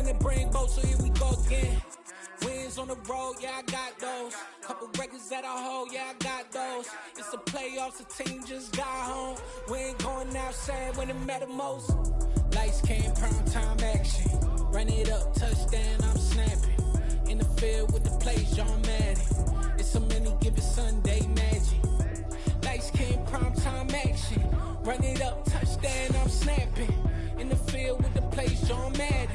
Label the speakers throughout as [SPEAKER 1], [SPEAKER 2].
[SPEAKER 1] win and bring both, so here we go again. Wins on the road, yeah, I got those. Couple records that I hold, yeah, I got those. It's the playoffs, the team just got home. We ain't going outside when it matter most. Lights came, prime time action. Run it up, touchdown, I'm snapping. In the field with the plays, John Madden. It's so many, give it Sunday magic. Lights came, prime time action. Run it up, touchdown, I'm snapping. In the field with the plays, John Madden.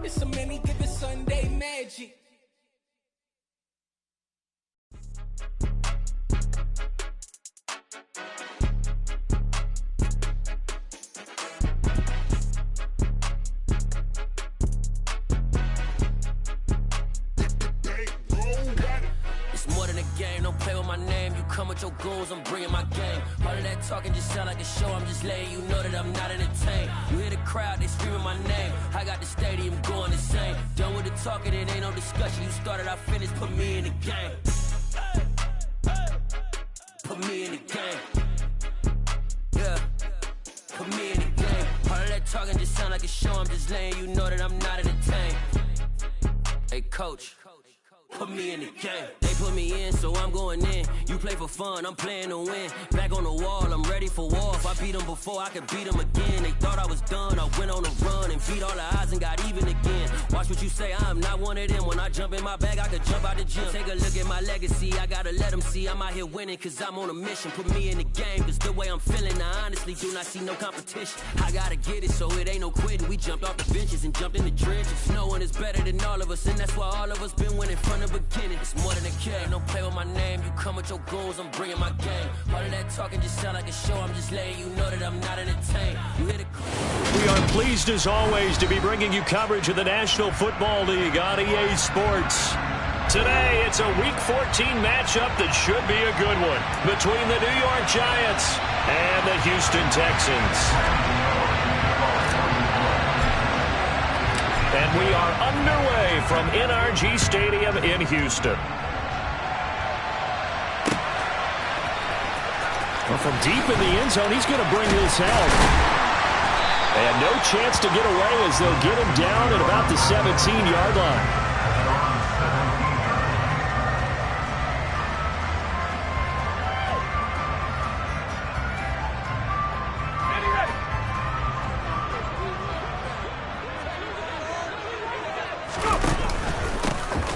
[SPEAKER 1] It's so many, give it Sunday magic.
[SPEAKER 2] Don't play with my name, you come with your goons, I'm bringing my game. All of that talking just sound like a show, I'm just letting you know that I'm not entertained. You hear the crowd, they screaming my name, I got the stadium going insane. Done with the talking, it ain't no discussion, you started, I finished, put me in the game. Put me in the game. Yeah, put me in the game. All of that talking just sound like a show, I'm just letting you know that I'm not entertained. Hey coach, put me in the game. They put me in, so I'm going in. You play for fun, I'm playing to win. Back on the wall, I'm ready for war. If I beat them before, I could beat them again. They thought I was done, I went on a run and beat all the odds and got even again. Watch what you say, I'm not one of them. When I jump in my bag, I could jump out the gym. Take a look at my legacy, I gotta let them see I'm out here winning, cause I'm on a mission. Put me in the game, cause the way I'm feeling, I honestly do not see no competition. I gotta get it, so it ain't no quitting. We jumped off the benches and jumped in the trenches. No one is better than all of us, and that's why all of us been winning from the beginning. It's more than a game, don't play with my name. You come with your goons, I'm bringing my game. All of that talking just sound like a show, I'm just letting you know that I'm not entertained. You hear the...
[SPEAKER 3] We are pleased as always to be bringing you coverage of the National Football League on EA Sports. Today, it's a Week 14 matchup that should be a good one between the New York Giants and the Houston Texans. And we are underway from NRG Stadium in Houston. Well, from deep in the end zone, he's going to bring this out. And no chance to get away as they'll get him down at about the 17-yard line.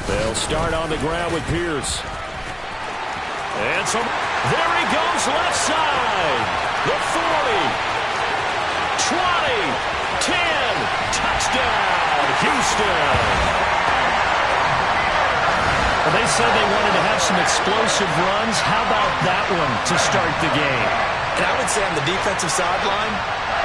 [SPEAKER 3] They'll start on the ground with Pierce. And so there he goes left side. The 40, 20, 10, touchdown, Houston. Well, they said they wanted to have some explosive runs. How about that one to start the game?
[SPEAKER 4] And I would say on the defensive sideline,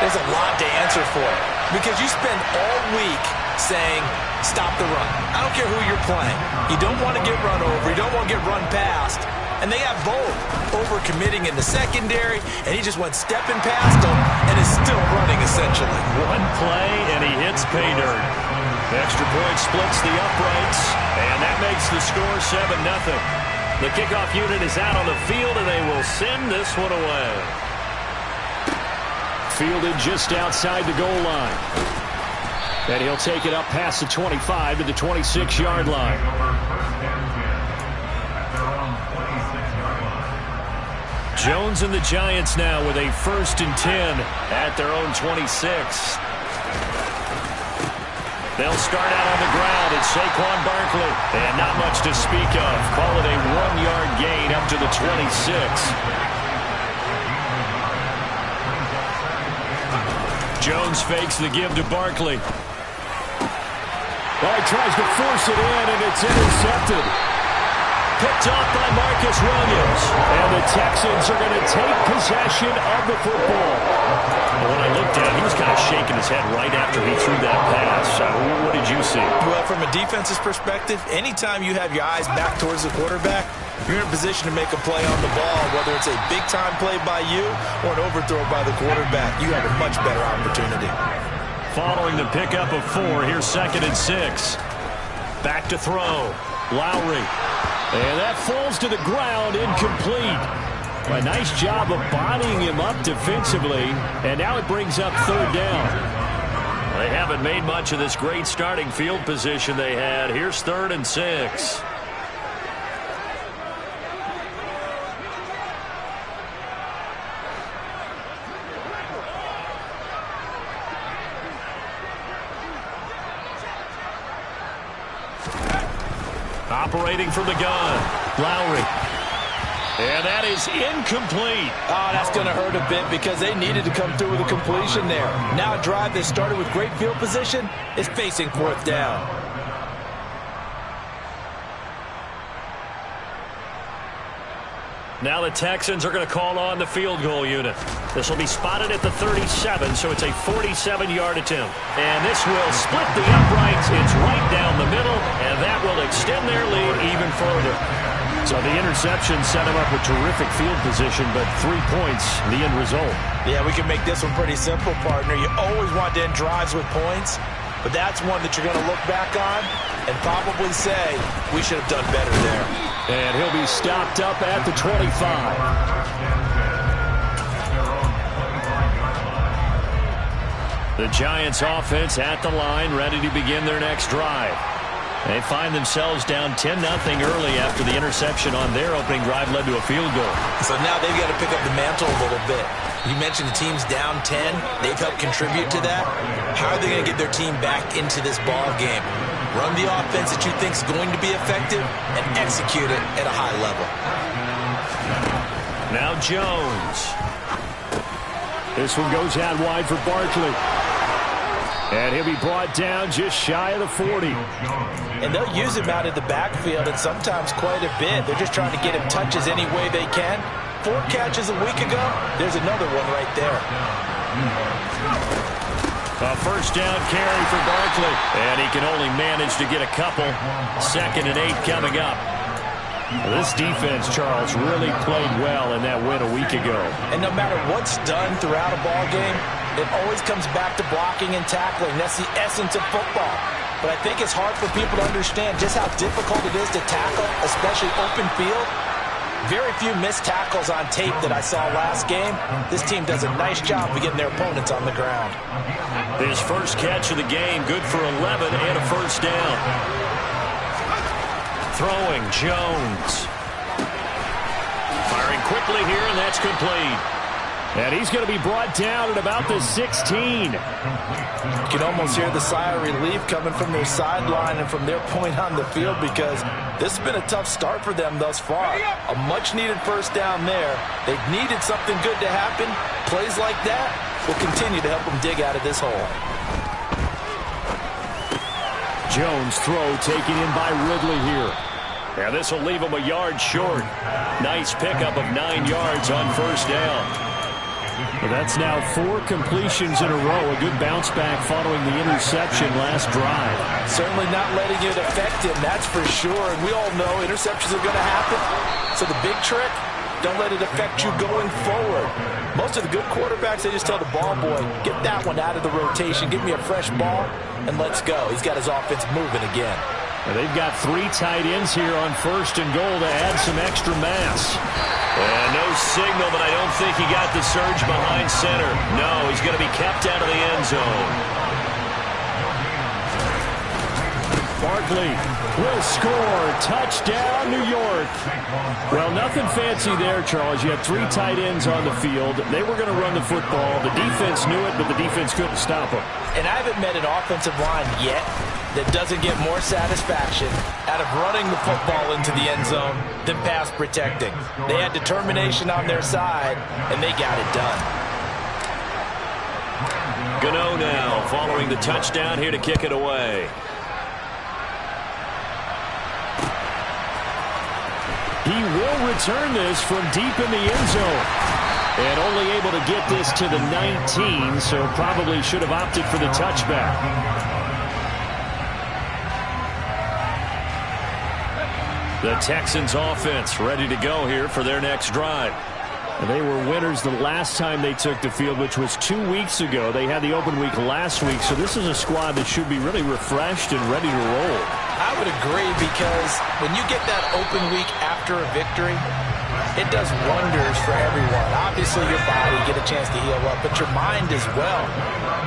[SPEAKER 4] there's a lot to answer for. Because you spend all week saying, stop the run. I don't care who you're playing. You don't want to get run over. You don't want to get run past. And they have both. Over-committing in the secondary, and he just went stepping past them and is still running, essentially.
[SPEAKER 3] One play, and he hits pay dirt. The extra point splits the uprights, and that makes the score 7-0. The kickoff unit is out on the field, and they will send this one away. Fielded just outside the goal line. And he'll take it up past the 25 to the 26-yard line. Jones and the Giants now with a 1st and 10 at their own 26. They'll start out on the ground. It's Saquon Barkley. And not much to speak of. Call it a 1-yard gain up to the 26. Jones fakes the give to Barkley. Well, he tries to force it in, and it's intercepted. Picked off by Marcus Williams. And the Texans are going to take possession of the football. Well, when I looked down, he was kind of shaking his head right after he threw that pass. What did you see?
[SPEAKER 4] Well, from a defense's perspective, anytime you have your eyes back towards the quarterback, you're in a position to make a play on the ball, whether it's a big-time play by you or an overthrow by the quarterback. You have a much better opportunity.
[SPEAKER 3] Following the pickup of 4, here's 2nd and 6. Back to throw. Lowry. And that falls to the ground, incomplete. A nice job of bodying him up defensively, and now it brings up 3rd down. They have haven't made much of this great starting field position they had. Here's 3rd and 6. Operating from the gun, Lowry. And that is incomplete.
[SPEAKER 4] Oh, that's going to hurt a bit because they needed to come through with a completion there. Now a drive that started with great field position is facing 4th down.
[SPEAKER 3] Now the Texans are going to call on the field goal unit. This will be spotted at the 37, so it's a 47-yard attempt. And this will split the uprights. It's right down the middle, and that will extend their lead even further. So the interception set him up with terrific field position, but 3 points, the end result.
[SPEAKER 4] Yeah, we can make this one pretty simple, partner. You always want to end drives with points, but that's one that you're going to look back on and probably say, we should have done better there.
[SPEAKER 3] And he'll be stopped up at the 25. The Giants offense at the line, ready to begin their next drive. They find themselves down 10-0 early after the interception on their opening drive led to a field goal.
[SPEAKER 4] So now they've got to pick up the mantle a little bit. You mentioned the team's down 10. They've helped contribute to that. How are they going to get their team back into this ball game? Run the offense that you think is going to be effective and execute it at a high level.
[SPEAKER 3] Now Jones. This one goes out wide for Barkley. And he'll be brought down just shy of the 40.
[SPEAKER 4] And they'll use him out in the backfield and sometimes quite a bit. They're just trying to get him touches any way they can. 4 catches a week ago. There's another one right there.
[SPEAKER 3] A first down carry for Barkley. And he can only manage to get a couple. 2nd and 8 coming up. This defense, Charles, really played well in that win a week ago.
[SPEAKER 4] And no matter what's done throughout a ball game, it always comes back to blocking and tackling. That's the essence of football. But I think it's hard for people to understand just how difficult it is to tackle, especially open field. Very few missed tackles on tape that I saw last game. This team does a nice job of getting their opponents on the ground.
[SPEAKER 3] His first catch of the game, good for 11 and a first down. Throwing, Jones. Firing quickly here, and that's complete. And he's going to be brought down at about the 16.
[SPEAKER 4] You can almost hear the sigh of relief coming from their sideline and from their point on the field because this has been a tough start for them thus far. A much-needed first down there. They've needed something good to happen. Plays like that will continue to help them dig out of this hole.
[SPEAKER 3] Jones throw taken in by Ridley here. And this will leave him a yard short. Nice pickup of 9 yards on first down. Well, that's now 4 completions in a row. A good bounce back following the interception last drive.
[SPEAKER 4] Certainly not letting it affect him, that's for sure. And we all know interceptions are going to happen. So the big trick, don't let it affect you going forward. Most of the good quarterbacks, they just tell the ball boy, get that one out of the rotation, give me a fresh ball, and let's go. He's got his offense moving again.
[SPEAKER 3] And they've got 3 tight ends here on 1st and goal to add some extra mass. And no signal, but I don't think he got the surge behind center. No, he's going to be kept out of the end zone. Barkley will score. Touchdown, New York. Well, nothing fancy there, Charles. You had 3 tight ends on the field. They were going to run the football. The defense knew it, but the defense couldn't stop them.
[SPEAKER 4] And I haven't met an offensive line yet that doesn't get more satisfaction out of running the football into the end zone than pass protecting. They had determination on their side, and they got it done.
[SPEAKER 3] Gano now following the touchdown here to kick it away. He will return this from deep in the end zone. And only able to get this to the 19, so probably should have opted for the touchback. The Texans offense ready to go here for their next drive. And they were winners the last time they took the field, which was 2 weeks ago. They had the open week last week, so this is a squad that should be really refreshed and ready to roll.
[SPEAKER 4] I would agree because when you get that open week after a victory, it does wonders for everyone. Obviously, your body, get a chance to heal up, but your mind as well.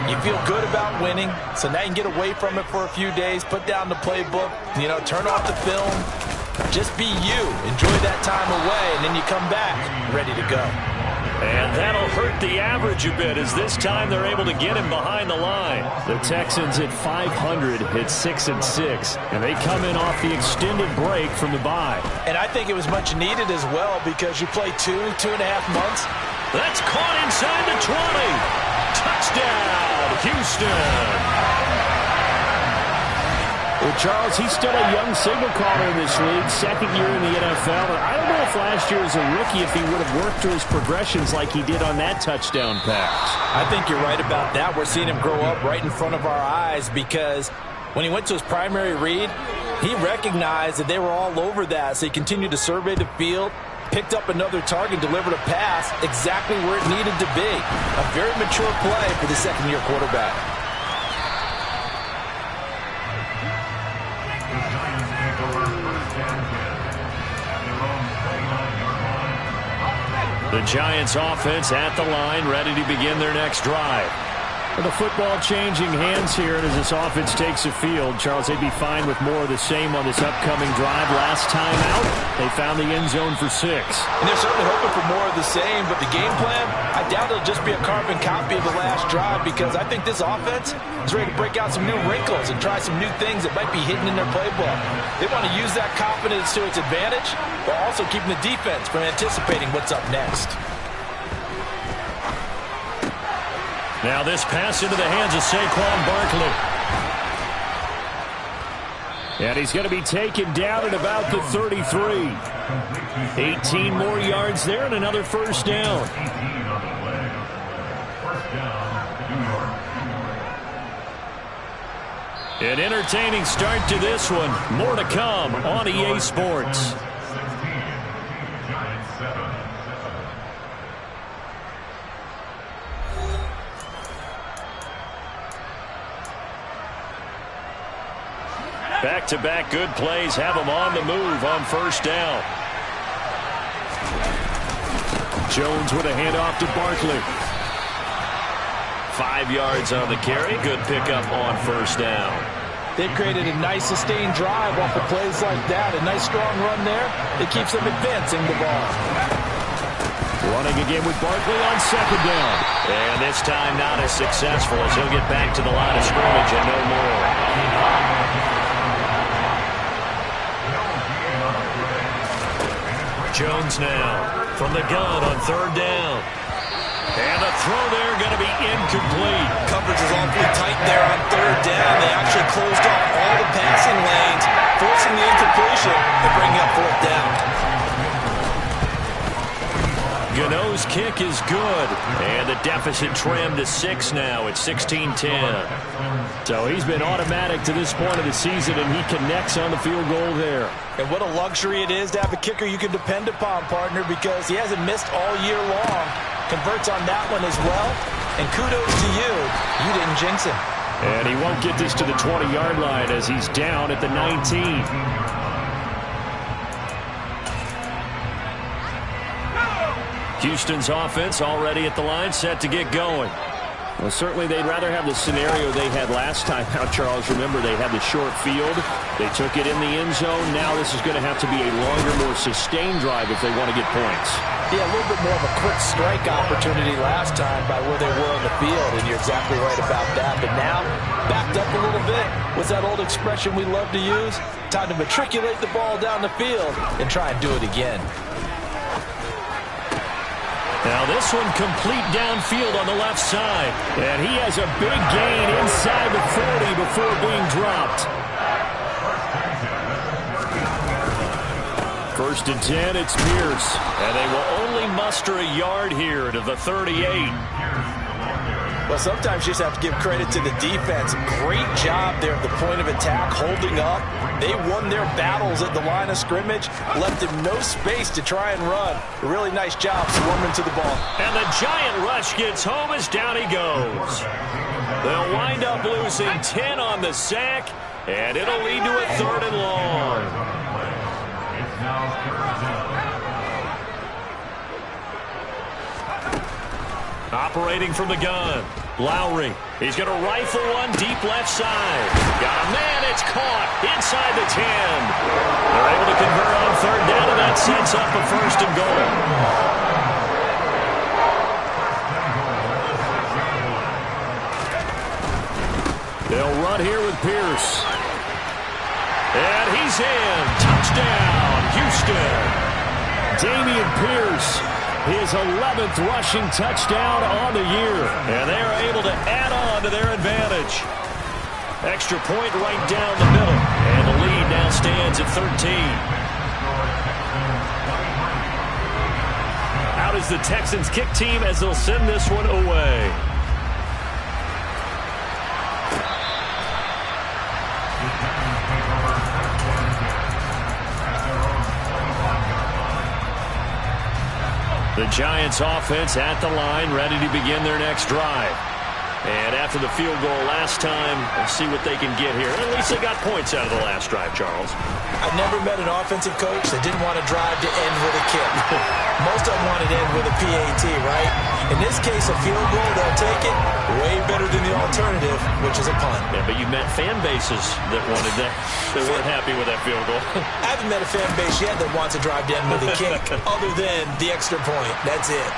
[SPEAKER 4] You feel good about winning, so now you can get away from it for a few days, put down the playbook, turn off the film. Just be you. Enjoy that time away, and then you come back ready to go.
[SPEAKER 3] And that'll hurt the average a bit, as this time they're able to get him behind the line. The Texans at 500 hit 6-6, and they come in off the extended break from the bye.
[SPEAKER 4] And I think it was much needed as well, because you play 2.5 months.
[SPEAKER 3] That's caught inside the 20. Touchdown, Houston. Well, Charles, he's still a young signal caller in this league, second year in the NFL. And I don't know if last year as a rookie if he would have worked through his progressions like he did on that touchdown pass.
[SPEAKER 4] I think you're right about that. We're seeing him grow up right in front of our eyes, because when he went to his primary read, he recognized that they were all over that. So he continued to survey the field, picked up another target, delivered a pass exactly where it needed to be. A very mature play for the second-year quarterback.
[SPEAKER 3] The Giants offense at the line, ready to begin their next drive. With the football changing hands here, and as this offense takes the field, Charles, they'd be fine with more of the same on this upcoming drive. Last time out, they found the end zone for 6.
[SPEAKER 4] And they're certainly hoping for more of the same, but the game plan, I doubt it'll just be a carbon copy of the last drive, because I think this offense is ready to break out some new wrinkles and try some new things that might be hidden in their playbook. They want to use that confidence to its advantage, while also keeping the defense from anticipating what's up next.
[SPEAKER 3] Now this pass into the hands of Saquon Barkley. And he's going to be taken down at about the 33. 18 more yards there and another first down. An entertaining start to this one. More to come on EA Sports. Back-to-back good plays have them on the move on first down. Jones with a handoff to Barkley. 5 yards on the carry. Good pickup on first down.
[SPEAKER 4] They've created a nice sustained drive off of plays like that. A nice strong run there. It keeps them advancing the ball.
[SPEAKER 3] Running again with Barkley on second down. And this time not as successful, as he'll get back to the line of scrimmage and no more. Jones now from the gun on third down. And the throw there going to be incomplete.
[SPEAKER 4] Coverage is awfully tight there on third down. They actually closed off all the passing lanes, forcing the incompletion and bringing up fourth down.
[SPEAKER 3] Gano's kick is good. And the deficit trimmed to 6 now. It's 16-10. So he's been automatic to this point of the season, and he connects on the field goal there.
[SPEAKER 4] And what a luxury it is to have a kicker you can depend upon, partner, because he hasn't missed all year long. Converts on that one as well. And kudos to you. You didn't jinx him.
[SPEAKER 3] And he won't get this to the 20-yard line as he's down at the 19. Houston's offense already at the line, set to get going. Well, certainly they'd rather have the scenario they had last time out, Charles. Remember, they had the short field. They took it in the end zone. Now this is going to have to be a longer, more sustained drive if they want to get points.
[SPEAKER 4] Yeah, a little bit more of a quick strike opportunity last time by where they were on the field, and you're exactly right about that. But now, backed up a little bit. What's that old expression we love to use? Time to matriculate the ball down the field and try and do it again.
[SPEAKER 3] Now this one complete downfield on the left side. And he has a big gain inside the 40 before being dropped. First and 10, it's Pierce. And they will only muster a yard here to the 38.
[SPEAKER 4] Well, sometimes you just have to give credit to the defense. Great job there at the point of attack, holding up. They won their battles at the line of scrimmage, left him no space to try and run. A really nice job swarming to the ball.
[SPEAKER 3] And the giant rush gets home as down he goes. They'll wind up losing 10 on the sack, and it'll lead to a 3rd and long. Operating from the gun. Lowry. He's going to rifle one deep left side. Got a man. It's caught inside the 10. They're able to convert on third down, and that sets up a first and goal. They'll run here with Pierce. And he's in. Touchdown, Houston. Damian Pierce, his 11th rushing touchdown on the year. And they are able to add on to their advantage. Extra point right down the middle. And the lead now stands at 13. Out is the Texans kick team as they'll send this one away. The Giants offense at the line, ready to begin their next drive. And after the field goal last time, we'll see what they can get here. At least they got points out of the last drive, Charles.
[SPEAKER 4] I've never met an offensive coach that didn't want to drive to end with a kick. Most of them want to end with a PAT, right? In this case, a field goal, they'll take it. Way better than the alternative, which is a punt.
[SPEAKER 3] Yeah, but you met fan bases that wanted that. They weren't happy with that field goal.
[SPEAKER 4] I haven't met a fan base yet that wants to drive to end with a kick, other than the extra point. That's it.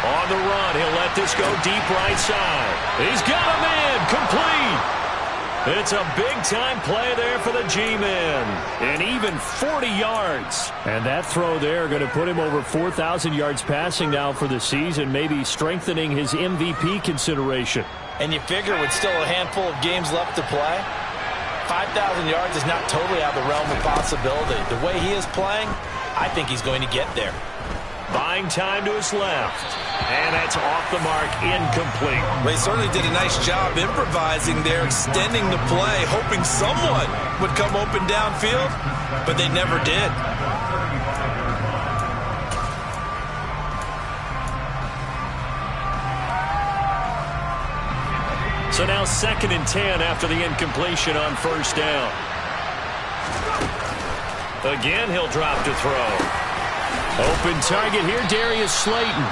[SPEAKER 3] On the run, he'll let this go deep right side. He's got him in, complete. It's a big-time play there for the G-men. And even 40 yards. And that throw there going to put him over 4,000 yards passing now for the season, maybe strengthening his MVP consideration.
[SPEAKER 4] And you figure with still a handful of games left to play, 5,000 yards is not totally out of the realm of possibility. The way he is playing, I think he's going to get there.
[SPEAKER 3] Buying time to his left. And that's off the mark, incomplete.
[SPEAKER 4] They certainly did a nice job improvising there, extending the play, hoping someone would come open downfield, but they never did.
[SPEAKER 3] So now 2nd and 10 after the incompletion on first down. Again, he'll drop to throw. Open target here, Darius Slayton.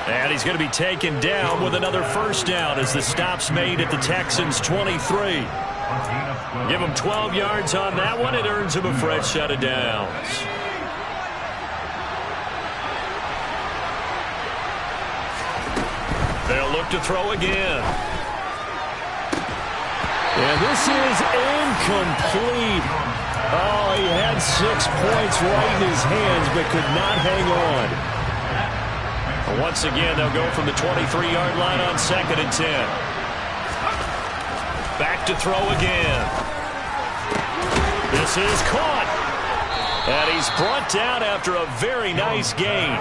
[SPEAKER 3] And he's going to be taken down with another first down as the stop's made at the Texans' 23. Give him 12 yards on that one. It earns him a fresh set of downs. They'll look to throw again. And this is incomplete. Oh, he had 6 points right in his hands, but could not hang on. Once again, they'll go from the 23-yard line on 2nd and 10. Back to throw again. This is caught. And he's brought down after a very nice gain.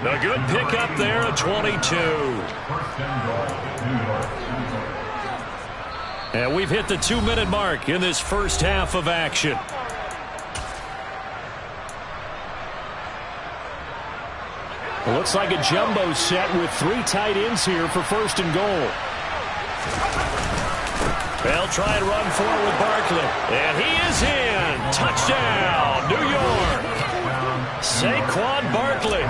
[SPEAKER 3] A good pickup there at 22. And we've hit the 2-minute mark in this first half of action. It looks like a jumbo set with 3 tight ends here for first and goal. They'll try and run forward with Barkley. And he is in. Touchdown, New York. Saquon Barkley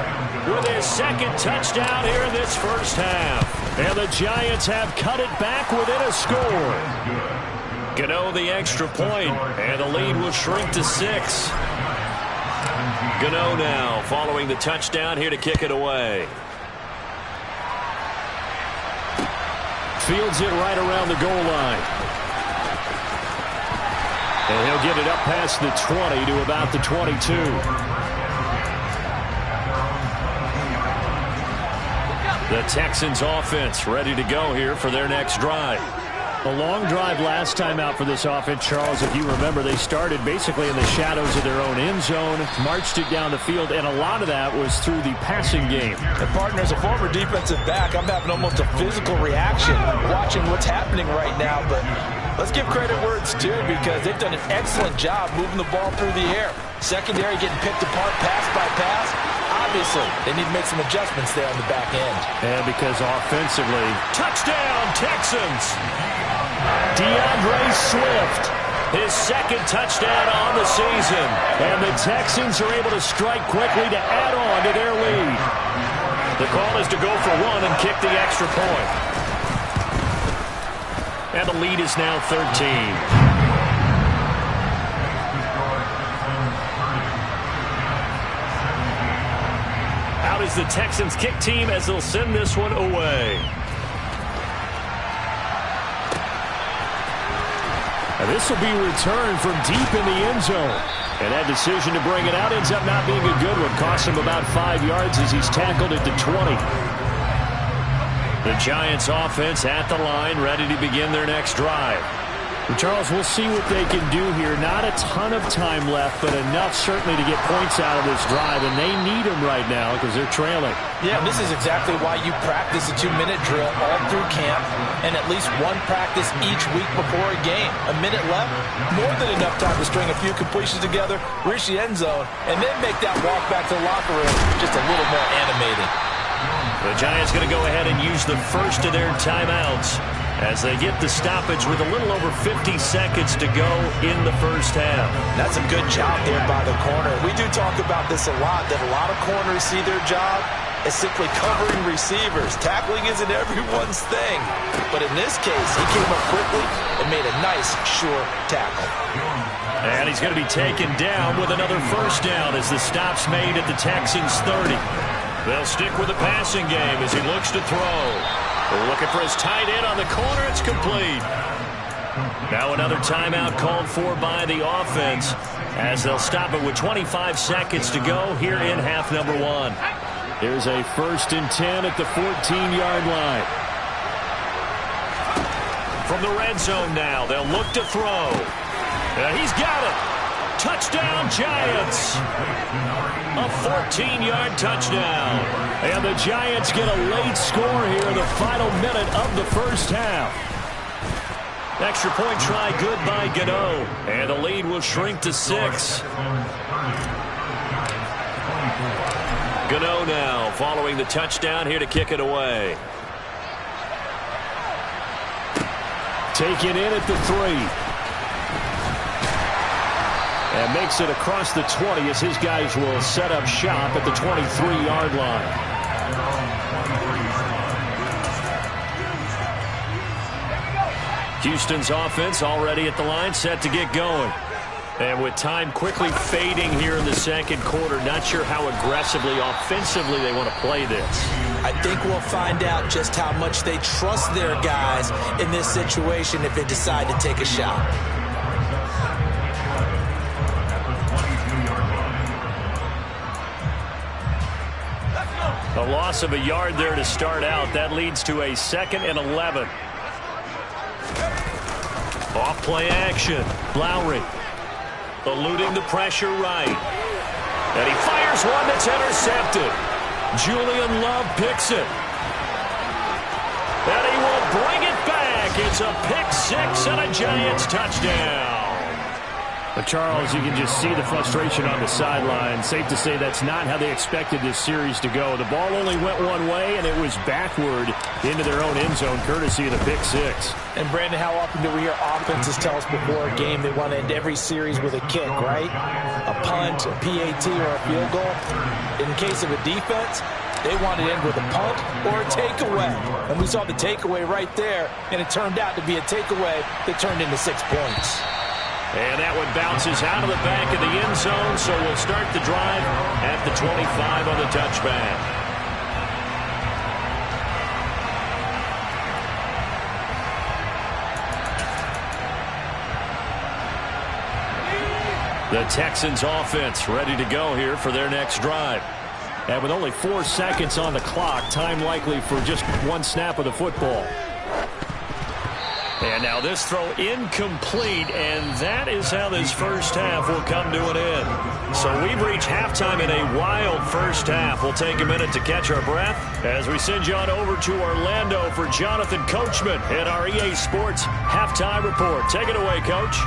[SPEAKER 3] with his 2nd touchdown here in this first half. And the Giants have cut it back within a score. Gano the extra point, and the lead will shrink to 6. Gano now following the touchdown here to kick it away. Fields it right around the goal line. And he'll get it up past the 20 to about the 22. The Texans offense ready to go here for their next drive. A long drive last time out for this offense, Charles. If you remember, they started basically in the shadows of their own end zone, marched it down the field, and a lot of that was through the passing game.
[SPEAKER 4] And partner, as a former defensive back, I'm having almost a physical reaction watching what's happening right now. But let's give credit where it's due, because they've done an excellent job moving the ball through the air. Secondary getting picked apart pass by pass. Obviously, they need to make some adjustments there on the back end.
[SPEAKER 3] And because offensively, touchdown Texans! DeAndre Swift, his 2nd touchdown on the season. And the Texans are able to strike quickly to add on to their lead. The call is to go for one and kick the extra point. And the lead is now 13. Out is the Texans kick team as they'll send this one away. And this will be returned from deep in the end zone. And that decision to bring it out ends up not being a good one. Costs him about 5 yards as he's tackled at the 20. The Giants offense at the line, ready to begin their next drive.
[SPEAKER 5] Well, Charles, we'll see what they can do here. Not a ton of time left, but enough certainly to get points out of this drive, and they need them right now because they're trailing.
[SPEAKER 4] Yeah, this is exactly why you practice a 2-minute drill all through camp and at least one practice each week before a game. A minute left, more than enough time to string a few completions together, reach the end zone, and then make that walk back to the locker room just a little more animated.
[SPEAKER 3] The Giants going to go ahead and use the first of their timeouts as they get the stoppage with a little over 50 seconds to go in the first half.
[SPEAKER 4] That's a good job there by the corner. We do talk about this a lot, that a lot of corners see their job as simply covering receivers. Tackling isn't everyone's thing. But in this case, he came up quickly and made a nice, sure tackle.
[SPEAKER 3] And he's going to be taken down with another first down as the stop's made at the Texans 30. They'll stick with the passing game as he looks to throw. Looking for his tight end on the corner. It's complete. Now another timeout called for by the offense as they'll stop it with 25 seconds to go here in half number one.
[SPEAKER 5] There's a 1st and 10 at the 14-yard line.
[SPEAKER 3] From the red zone now, they'll look to throw. He's got it. Touchdown, Giants. A 14-yard touchdown.
[SPEAKER 5] And the Giants get a late score here in the final minute of the first half.
[SPEAKER 3] Extra point try good by Gano. And the lead will shrink to 6. Gano now following the touchdown here to kick it away.
[SPEAKER 5] Taken in at the 3. And makes it across the 20 as his guys will set up shop at the 23-yard line.
[SPEAKER 3] Houston's offense already at the line, set to get going. And with time quickly fading here in the second quarter, not sure how aggressively, offensively they want to play this.
[SPEAKER 4] I think we'll find out just how much they trust their guys in this situation if they decide to take a shot.
[SPEAKER 3] A loss of a yard there to start out. That leads to a 2nd and 11. Off play action. Lowry eluding the pressure right. And he fires one that's intercepted. Julian Love picks it. And he will bring it back. It's a pick 6 and a Giants touchdown.
[SPEAKER 5] But Charles, you can just see the frustration on the sideline. Safe to say that's not how they expected this series to go. The ball only went one way, and it was backward into their own end zone, courtesy of the pick 6.
[SPEAKER 4] And, Brandon, how often do we hear offenses tell us before a game they want to end every series with a kick, right? A punt, a PAT, or a field goal. In case of a defense, they want to end with a punt or a takeaway. And we saw the takeaway right there, and it turned out to be a takeaway that turned into 6 points.
[SPEAKER 3] And that one bounces out of the back of the end zone, so we'll start the drive at the 25 on the touchback. The Texans offense ready to go here for their next drive.
[SPEAKER 5] And with only 4 seconds on the clock, time likely for just one snap of the football.
[SPEAKER 3] And now this throw incomplete, and that is how this first half will come to an end. So we've reached halftime in a wild first half. We'll take a minute to catch our breath as we send you on over to Orlando for Jonathan Coachman at our EA Sports Halftime Report. Take it away, Coach.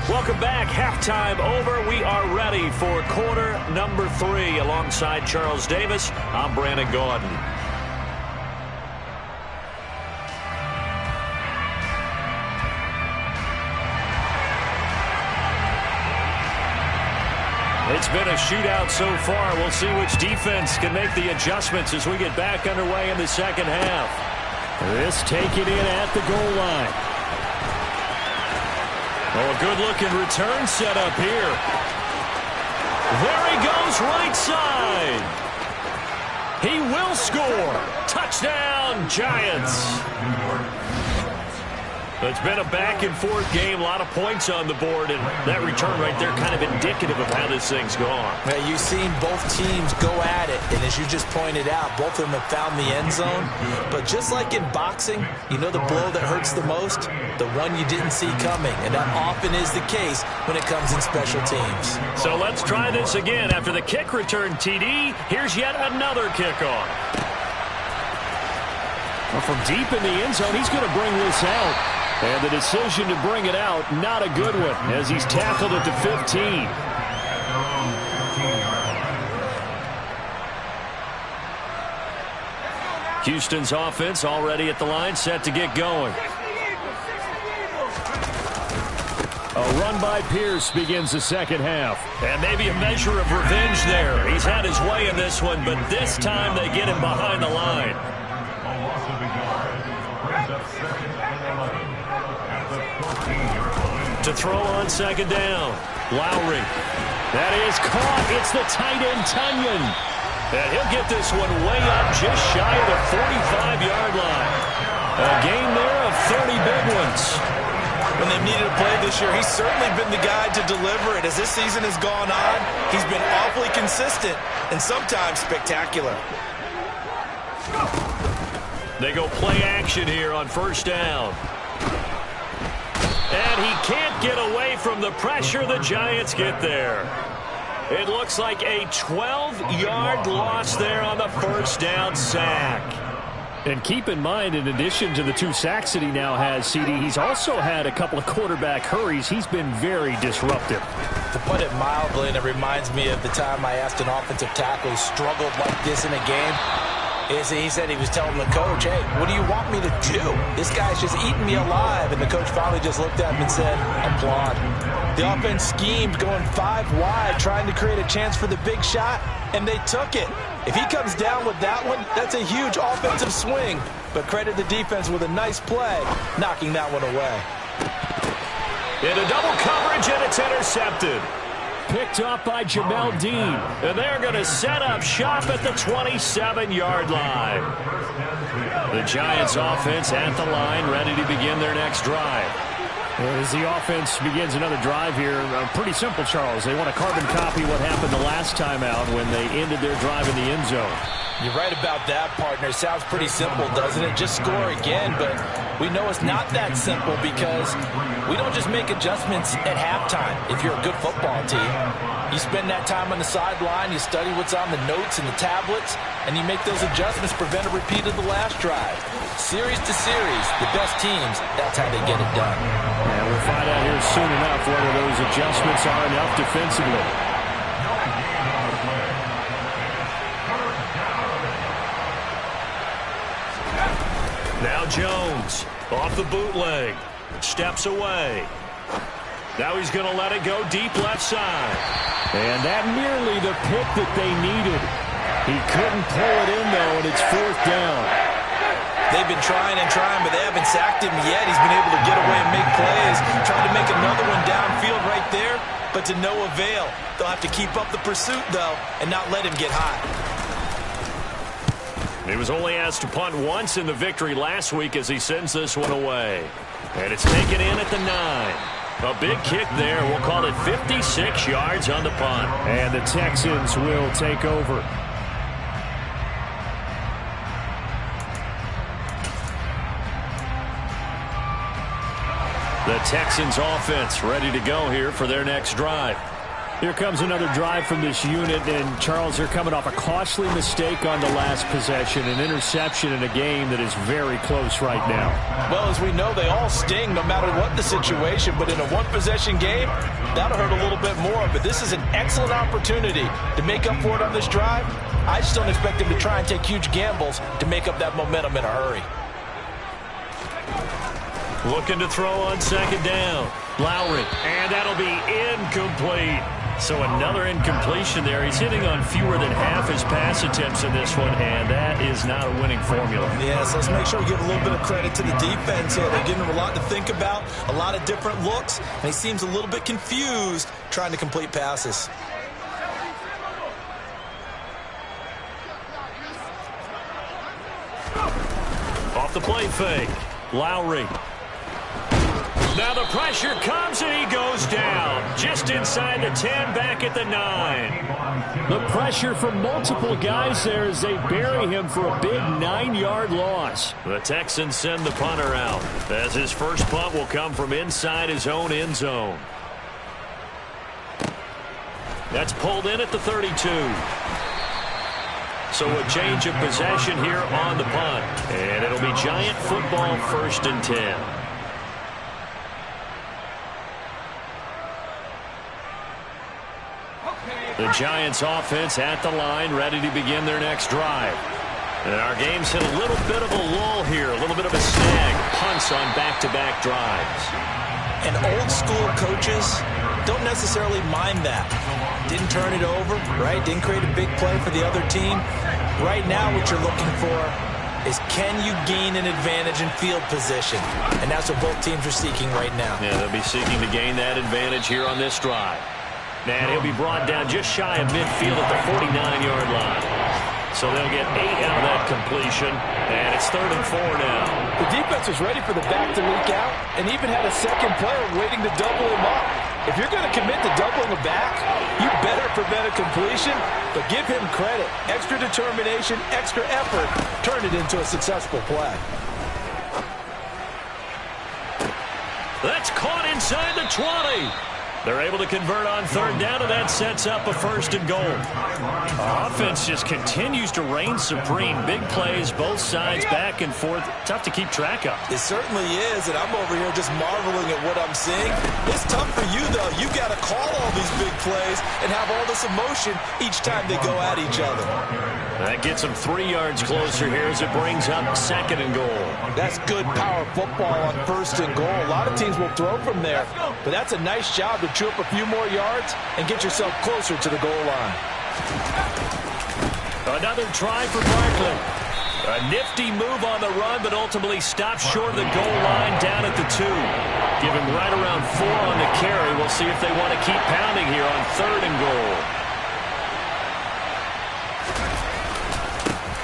[SPEAKER 3] Welcome back. Halftime over. We are ready for quarter number 3. Alongside Charles Davis, I'm Brandon Gaudin. It's been a shootout so far. We'll see which defense can make the adjustments as we get back underway in the second half. This taken in at the goal line. Oh, a good-looking return set up here. There he goes, right side. He will score. Touchdown, Giants. It's been a back-and-forth game, a lot of points on the board, and that return right there kind of indicative of how this thing's gone.
[SPEAKER 4] Yeah, you've seen both teams go at it, and as you just pointed out, both of them have found the end zone. But just like in boxing, you know the blow that hurts the most? The one you didn't see coming, and that often is the case when it comes in special teams.
[SPEAKER 3] So let's try this again. After the kick return, TD, here's yet another kickoff. Well, from deep in the end zone, he's going to bring this out. And the decision to bring it out, not a good one, as he's tackled at the 15. Houston's offense already at the line, set to get going. A run by Pierce begins the second half. And maybe a measure of revenge there. He's had his way in this one, but this time they get him behind the line. To throw on second down. Lowry. That is caught. It's the tight end, Tunyon. And he'll get this one way up just shy of the 45-yard line. A gain there of 30 big ones.
[SPEAKER 4] When they've needed a play this year, he's certainly been the guy to deliver it. As this season has gone on, he's been awfully consistent and sometimes spectacular.
[SPEAKER 3] They go play action here on first down. And he can't get away from the pressure the Giants get there. It looks like a 12-yard loss there on the first down sack. And keep in mind, in addition to the 2 sacks that he now has, CD, he's also had a couple of quarterback hurries. He's been very disruptive.
[SPEAKER 4] To put it mildly, and it reminds me of the time I asked an offensive tackle who struggled like this in a game, he said he was telling the coach, hey, what do you want me to do? This guy's just eating me alive. And the coach finally just looked at him and said, applaud. The offense schemed going 5 wide, trying to create a chance for the big shot, and they took it. If he comes down with that one, that's a huge offensive swing. But credit the defense with a nice play, knocking that one away.
[SPEAKER 3] Into double coverage, and it's intercepted. Picked off by Jamel Dean. And they're going to set up shop at the 27-yard line. The Giants offense at the line, ready to begin their next drive. As the offense begins another drive here, pretty simple, Charles. They want to carbon copy what happened the last time out when they ended their drive in the end zone.
[SPEAKER 4] You're right about that, partner. It sounds pretty simple, doesn't it? Just score again, but we know it's not that simple because we don't just make adjustments at halftime if you're a good football team. You spend that time on the sideline, you study what's on the notes and the tablets, and you make those adjustments, prevent a repeat of the last drive. Series to series, the best teams, that's how they get it done.
[SPEAKER 3] And we'll find out here soon enough whether those adjustments are enough defensively. Now Jones, off the bootleg, steps away. Now he's going to let it go deep left side. And that nearly the pick that they needed. He couldn't pull it in, though, and it's 4th down.
[SPEAKER 4] They've been trying and trying, but they haven't sacked him yet. He's been able to get away and make plays. Trying to make another one downfield right there, but to no avail. They'll have to keep up the pursuit, though, and not let him get high.
[SPEAKER 3] He was only asked to punt once in the victory last week as he sends this one away. And it's taken in at the 9. A big kick there. We'll call it 56 yards on the punt. And the Texans will take over. The Texans offense ready to go here for their next drive. Here comes another drive from this unit, and Charles, they're coming off a costly mistake on the last possession, an interception in a game that is very close right now.
[SPEAKER 4] Well, as we know, they all sting no matter what the situation, but in a one-possession game, that'll hurt a little bit more. But this is an excellent opportunity to make up for it on this drive. I just don't expect them to try and take huge gambles to make up that momentum in a hurry.
[SPEAKER 3] Looking to throw on second down. Lowry, and that'll be incomplete. So another incompletion there. He's hitting on fewer than half his pass attempts in this one, and that is not a winning formula.
[SPEAKER 4] Yes, let's make sure we give a little bit of credit to the defense here. They're giving him a lot to think about, a lot of different looks, and he seems a little bit confused trying to complete passes.
[SPEAKER 3] Off the play fake, Lowry. Now the pressure comes and he goes down. Just inside the 10, back at the 9. The pressure from multiple guys there as they bury him for a big 9-yard loss. The Texans send the punter out as his first punt will come from inside his own end zone. That's pulled in at the 32. So a change of possession here on the punt. And it'll be Giant football, 1st and 10. The Giants offense at the line, ready to begin their next drive. And our game's hit a little bit of a lull here, a little bit of a snag. Punts on back-to-back drives.
[SPEAKER 4] And old school coaches don't necessarily mind that. Didn't turn it over, right? Didn't create a big play for the other team. Right now what you're looking for is, can you gain an advantage in field position? And that's what both teams are seeking right now.
[SPEAKER 3] Yeah, they'll be seeking to gain that advantage here on this drive. And he'll be brought down just shy of midfield at the 49-yard line. So they'll get 8 out of that completion, and it's 3rd and 4 now.
[SPEAKER 4] The defense was ready for the back to leak out and even had a second player waiting to double him up. If you're going to commit to doubling a back, you better prevent a completion, but give him credit. Extra determination, extra effort, turn it into a successful play.
[SPEAKER 3] That's caught inside the 20. They're able to convert on 3rd down, and that sets up a 1st and goal. Offense just continues to reign supreme. Big plays, both sides, back and forth. Tough to keep track of.
[SPEAKER 4] It certainly is, and I'm over here just marveling at what I'm seeing. It's tough for you, though. You've got to call all these big plays and have all this emotion each time they go at each other.
[SPEAKER 3] That gets them 3 yards closer here as it brings up 2nd and goal.
[SPEAKER 4] That's good power football on 1st and goal. A lot of teams will throw from there, but that's a nice job to chew up a few more yards and get yourself closer to the goal line.
[SPEAKER 3] Another try for Barkley. A nifty move on the run, but ultimately stopped short of the goal line down at the 2. Give him right around 4 on the carry. We'll see if they want to keep pounding here on 3rd and goal.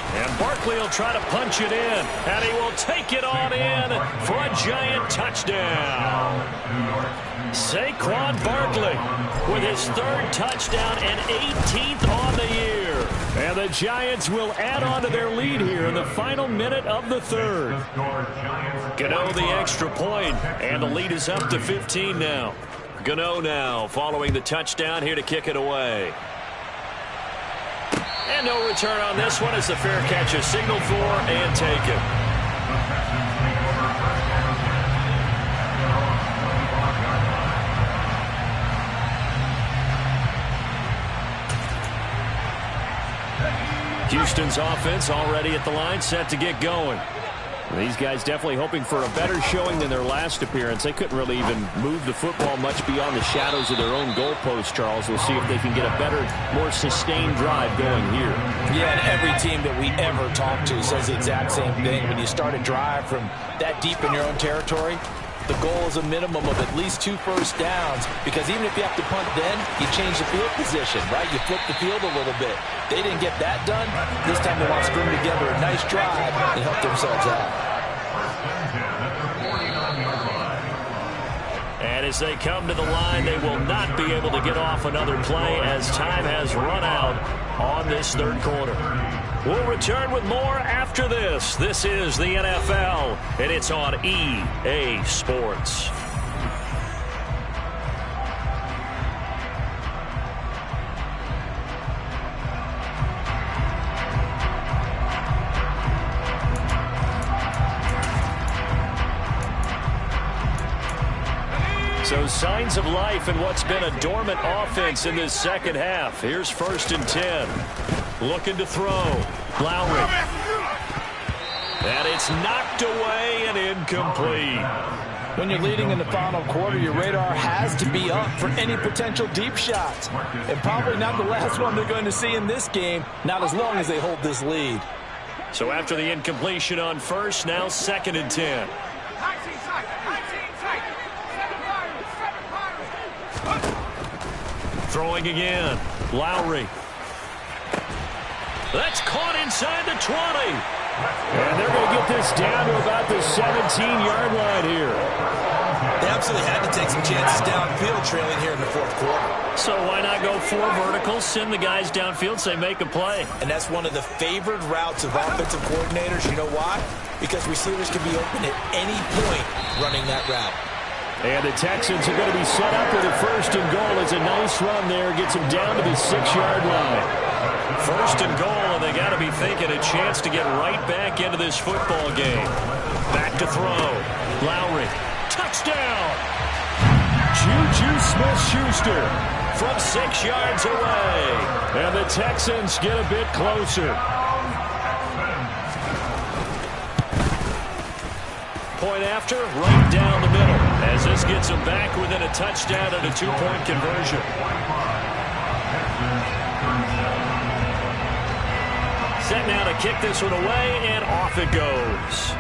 [SPEAKER 3] And Barkley will try to punch it in, and he will take it on in for a Giant touchdown. Saquon Barkley with his 3rd touchdown and 18th on the year. And the Giants will add on to their lead here in the final minute of the 3rd. Gano the extra point, and the lead is up to 15 now. Gano now following the touchdown here to kick it away. And no return on this one as the fair catch is signaled for and taken. Houston's offense already at the line, set to get going. These guys definitely hoping for a better showing than their last appearance. They couldn't really even move the football much beyond the shadows of their own goalpost, Charles. We'll see if they can get a better, more sustained drive going here.
[SPEAKER 4] Yeah, and every team that we ever talk to says the exact same thing. When you start a drive from that deep in your own territory, the goal is a minimum of at least 2 first downs, because even if you have to punt then, you change the field position, right? You flip the field a little bit. They didn't get that done. This time they want to string together a nice drive and help themselves out.
[SPEAKER 3] And as they come to the line, they will not be able to get off another play as time has run out on this 3rd quarter. We'll return with more after this. This is the NFL, and it's on EA Sports. So signs of life in what's been a dormant offense in this 2nd half. Here's 1st and 10. Looking to throw. Lowry. And it's knocked away and incomplete.
[SPEAKER 4] When you're leading in the final quarter, your radar has to be up for any potential deep shots. And probably not the last one they're going to see in this game, not as long as they hold this lead.
[SPEAKER 3] So after the incompletion on first, now 2nd and 10. Throwing again. Lowry. That's caught inside the 20. And they're going to get this down to about the 17-yard line here.
[SPEAKER 4] They absolutely had to take some chances downfield trailing here in the fourth quarter.
[SPEAKER 3] So why not go 4 verticals, send the guys downfield, say make a play.
[SPEAKER 4] And that's one of the favored routes of offensive coordinators. You know why? Because receivers can be open at any point running that route.
[SPEAKER 5] And the Texans are going to be set up with a 1st and goal. It's a nice run there. Gets them down to the 6-yard line.
[SPEAKER 3] 1st and goal, and they got to be thinking a chance to get right back into this football game. Back to throw. Lowry. Touchdown! Juju Smith-Schuster from 6 yards away. And the Texans get a bit closer. Point after, right down the middle, as this gets them back within a touchdown and a 2-point conversion. Set now to kick this one away, and off it goes.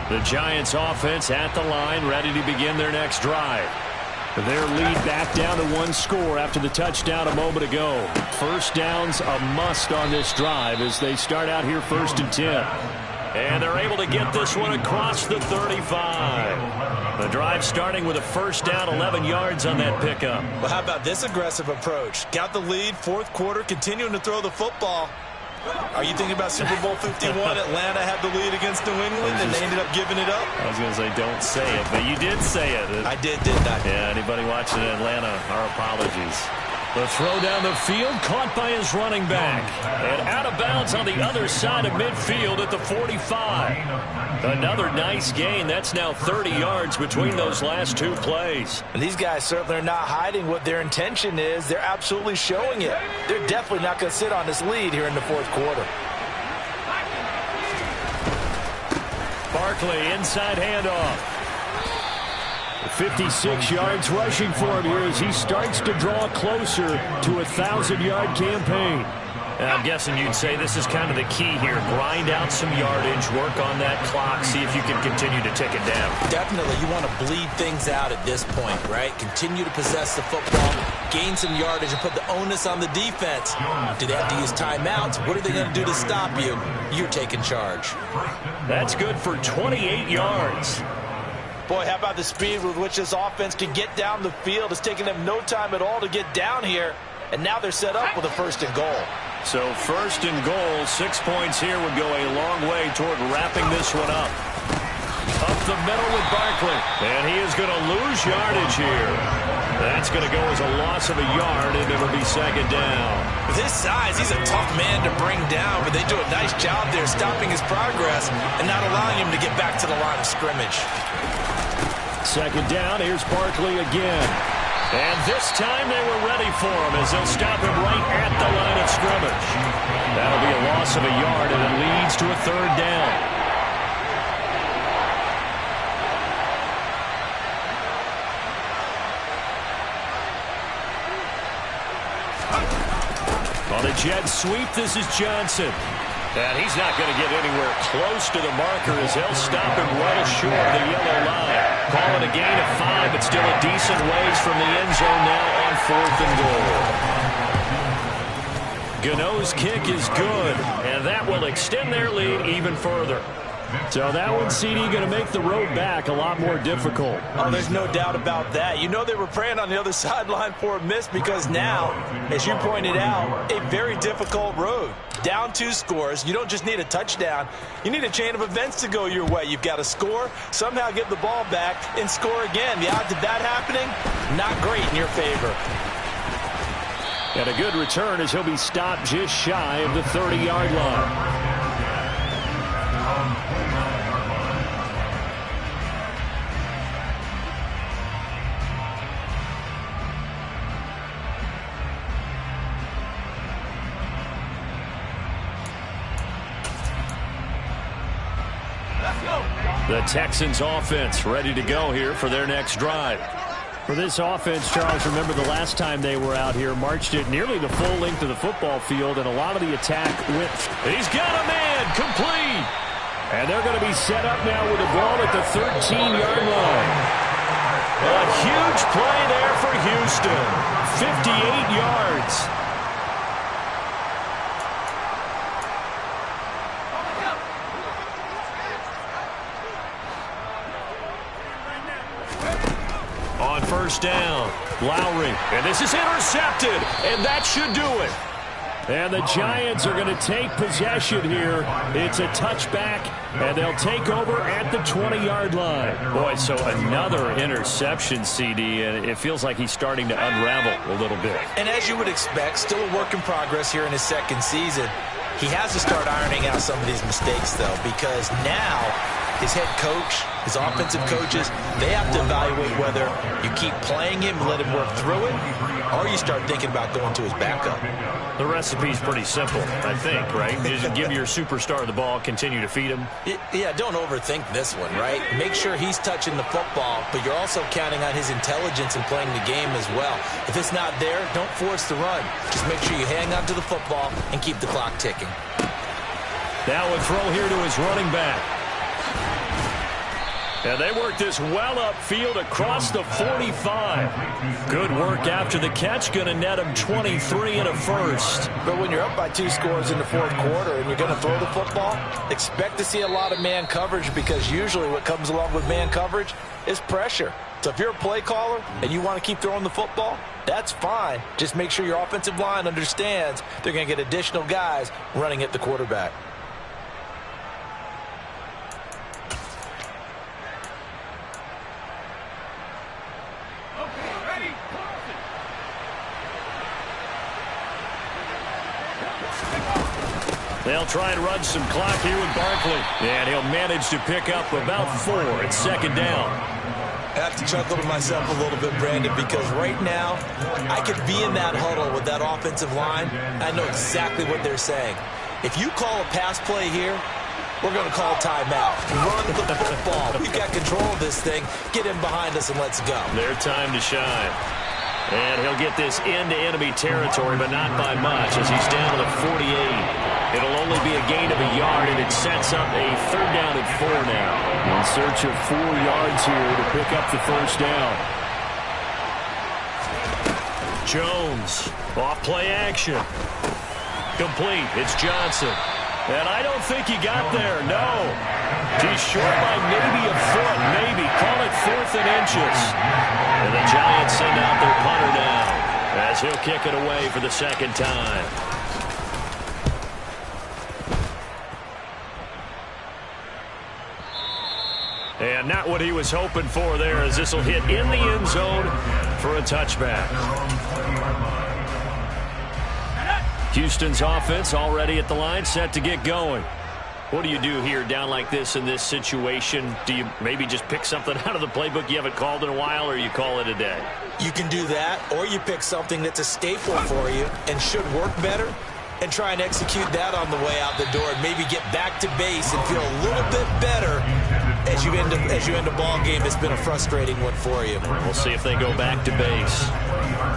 [SPEAKER 3] The Giants offense at the line, ready to begin their next drive. Their lead back down to 1 score after the touchdown a moment ago. First down's a must on this drive as they start out here 1st and 10. And they're able to get this one across the 35. The drive starting with a 1st down, 11 yards on that pickup.
[SPEAKER 4] Well, how about this aggressive approach? Got the lead, 4th quarter, continuing to throw the football. Are you thinking about Super Bowl 51? Atlanta had the lead against New England, and they ended up giving it up?
[SPEAKER 3] I was going to say don't say it, but you did say it.
[SPEAKER 4] I didn't I?
[SPEAKER 3] Yeah, anybody watching in Atlanta, our apologies. The throw down the field, caught by his running back. And out of bounds on the other side of midfield at the 45. Another nice gain. That's now 30 yards between those last 2 plays.
[SPEAKER 4] And these guys certainly are not hiding what their intention is. They're absolutely showing it. They're definitely not going to sit on this lead here in the 4th quarter.
[SPEAKER 3] Barkley, inside handoff. 56 yards rushing for him here as he starts to draw closer to a 1,000-yard campaign. And I'm guessing you'd say this is kind of the key here. Grind out some yardage, work on that clock, see if you can continue to tick it down.
[SPEAKER 4] Definitely. You want to bleed things out at this point, right? Continue to possess the football, gain some yardage, and put the onus on the defense. Do they have to use timeouts? What are they going to do to stop you? You're taking charge.
[SPEAKER 3] That's good for 28 yards.
[SPEAKER 4] Boy, how about the speed with which this offense can get down the field? It's taking them no time at all to get down here. And now they're set up with a 1st and goal.
[SPEAKER 3] So 1st and goal, 6 points here would go a long way toward wrapping this one up. Up the middle with Barkley. And he is going to lose yardage here. That's going to go as a loss of a yard, and it'll be 2nd down.
[SPEAKER 4] With his size, he's a tough man to bring down, but they do a nice job there stopping his progress and not allowing him to get back to the line of scrimmage.
[SPEAKER 3] 2nd down, here's Barkley again. And this time they were ready for him as they'll stop him right at the line of scrimmage. That'll be a loss of a yard, and it leads to a 3rd down. On a jet sweep, this is Johnson. And he's not going to get anywhere close to the marker as they'll stop him well short of the yellow line. Call it a gain of 5, but still a decent ways from the end zone now on 4th and goal. Gano's kick is good, and that will extend their lead even further. So that one, CD, going to make the road back a lot more difficult.
[SPEAKER 4] Oh, there's no doubt about that. You know they were praying on the other sideline for a miss because now, as you pointed out, a very difficult road. Down 2 scores. You don't just need a touchdown. You need a chain of events to go your way. You've got to score, somehow get the ball back, and score again. The odds of that happening, not great in your favor.
[SPEAKER 3] And a good return as he'll be stopped just shy of the 30-yard line. The Texans offense ready to go here for their next drive.
[SPEAKER 5] For this offense, Charles, remember the last time they were out here, marched it nearly the full length of the football field, and a lot of the attack went.
[SPEAKER 3] He's got a man, complete.
[SPEAKER 5] And they're going to be set up now with the ball at the 13-yard line.
[SPEAKER 3] A huge play there for Houston. 58 yards. On first down, Lowry. And this is intercepted, and that should do it.
[SPEAKER 5] And the Giants are going to take possession here. It's a touchback, and they'll take over at the 20-yard line.
[SPEAKER 3] Boy, so another interception, CD, and it feels like he's starting to unravel a little bit.
[SPEAKER 4] And as you would expect, still a work in progress here in his second season. He has to start ironing out some of these mistakes, though, because now his head coach, his offensive coaches, they have to evaluate whether you keep playing him and let him work through it, or you start thinking about going to his backup.
[SPEAKER 3] The recipe's pretty simple, I think, right? You just give your superstar the ball, continue to feed him.
[SPEAKER 4] Yeah, don't overthink this one, right? Make sure he's touching the football, but you're also counting on his intelligence in playing the game as well. If it's not there, don't force the run. Just make sure you hang on to the football and keep the clock ticking.
[SPEAKER 3] Now a throw here to his running back. And they work this well upfield across the 45. Good work after the catch. Going to net him 23 and a first.
[SPEAKER 4] But when you're up by 2 scores in the fourth quarter and you're going to throw the football, expect to see a lot of man coverage, because usually what comes along with man coverage is pressure. So if you're a play caller and you want to keep throwing the football, that's fine. Just make sure your offensive line understands they're going to get additional guys running at the quarterback.
[SPEAKER 3] They'll try and run some clock here with Barkley. And he'll manage to pick up about 4 at second down.
[SPEAKER 4] I have to chuckle to myself a little bit, Brandon, because right now I could be in that huddle with that offensive line. I know exactly what they're saying. If you call a pass play here, we're going to call timeout. Run the football. We've got control of this thing. Get him behind us and let's go.
[SPEAKER 3] Their time to shine. And he'll get this into enemy territory, but not by much, as he's down to the 48. It'll only be a gain of a yard, and it sets up a 3rd down and 4 now.
[SPEAKER 5] In search of 4 yards here to pick up the first down.
[SPEAKER 3] Jones, off play action. Complete, it's Johnson. And I don't think he got there, no. He's short by maybe a foot, maybe. Call it 4th and inches. And the Giants send out their punter now, as he'll kick it away for the 2nd time. And not what he was hoping for there, as this will hit in the end zone for a touchback. Houston's offense already at the line, set to get going. What do you do here down like this in this situation? Do you maybe just pick something out of the playbook you haven't called in a while, or you call it a day?
[SPEAKER 4] You can do that, or you pick something that's a staple for you and should work better, and try and execute that on the way out the door, and maybe get back to base and feel a little bit better as you end a ball game that's been a frustrating one for you.
[SPEAKER 3] We'll see if they go back to base.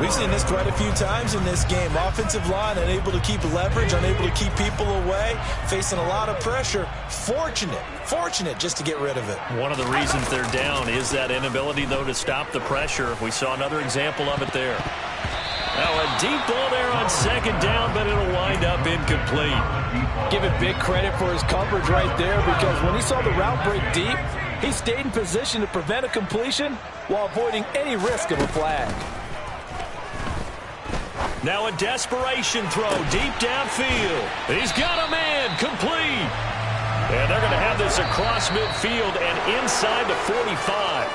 [SPEAKER 4] We've seen this quite a few times in this game. Offensive line unable to keep leverage, unable to keep people away, facing a lot of pressure. Fortunate just to get rid of it.
[SPEAKER 3] One of the reasons they're down is that inability, though, to stop the pressure. We saw another example of it there. Now a deep ball there on 2nd down, but it'll wind up incomplete.
[SPEAKER 4] Give it big credit for his coverage right there, because when he saw the route break deep, he stayed in position to prevent a completion while avoiding any risk of a flag.
[SPEAKER 3] Now a desperation throw deep downfield. He's got a man, complete. And they're going to have this across midfield and inside the 45.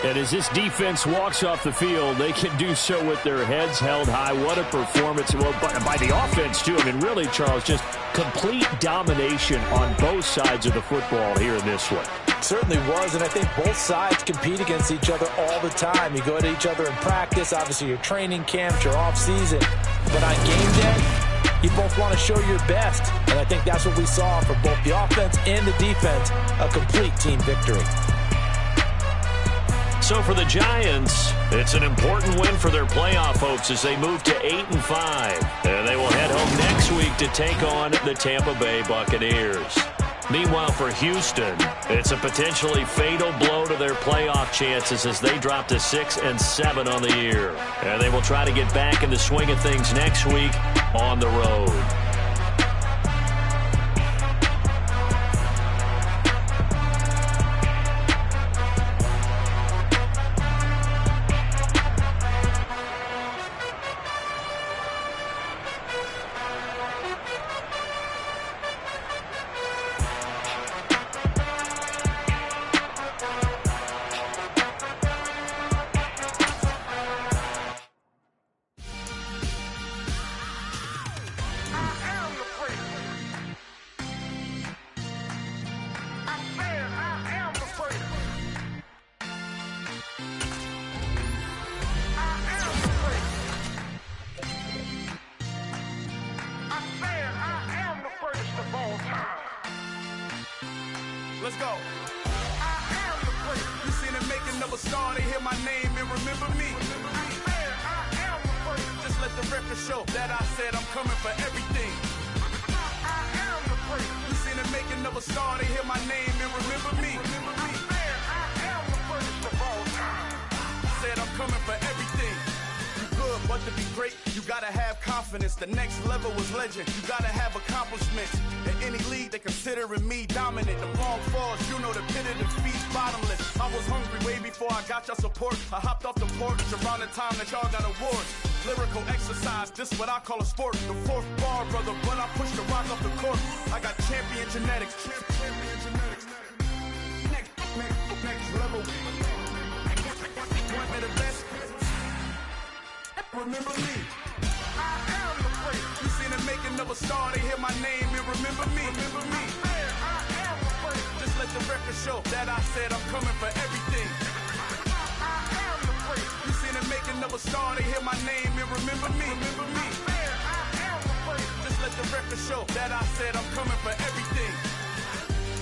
[SPEAKER 5] And as this defense walks off the field, they can do so with their heads held high. What a performance. Well, by the offense, too. I mean, really, Charles, just complete domination on both sides of the football here in this one.
[SPEAKER 4] Certainly was, and I think both sides compete against each other all the time. You go at each other in practice, obviously your training camps, your off season. But on game day, you both want to show your best. And I think that's what we saw from both the offense and the defense, a complete team victory.
[SPEAKER 3] So for the Giants, it's an important win for their playoff hopes as they move to 8-5. And they will head home next week to take on the Tampa Bay Buccaneers. Meanwhile, for Houston, it's a potentially fatal blow to their playoff chances as they drop to 6-7 on the year. And they will try to get back in the swing of things next week on the road.
[SPEAKER 6] Let's go. I am the great. You seen the making of a star, they hear my name and remember me. I am the great. Just let the record show that I said I'm coming for everything. I am the great. You seen the making of a star, they hear my name and remember me. I am the greatest of all time. Said I'm coming for everything. You good, but to be great, you gotta have confidence. The next level was legend. You gotta have accomplishments. In any league, they considering me dominant. The wrong falls, you know the pit of defeat's bottomless. I was hungry way before I got your support. I hopped off the porch around the time that y'all got awards. Lyrical exercise, this what I call a sport. The fourth bar, brother, when I push the rock off the court. I got champion genetics. Champion genetics. Next level. One of the best. Remember me. I am the great. You seen the making of a star, they hear my name and remember me. Remember me. I am the great. Just let the record show that I said I'm coming for everything. I am the great. You seen the making of a star, they hear my name and remember me. Remember me. I am the great. Just let the record show that I said I'm coming for everything.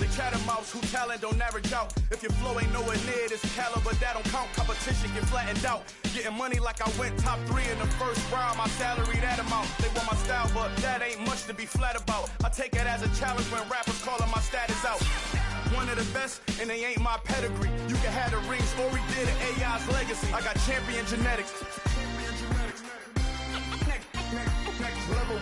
[SPEAKER 6] The chattermouths who talent don't average out. If your flow ain't nowhere near this caliber, that don't count. Competition get flattened out. Getting money like I went top 3 in the first round. My salary that amount. They want my style, but that ain't much to be flat about. I take it as a challenge when rappers calling my status out. One of the best, and they ain't my pedigree. You can have the rings, or we did an AI's legacy. I got champion genetics. Next level.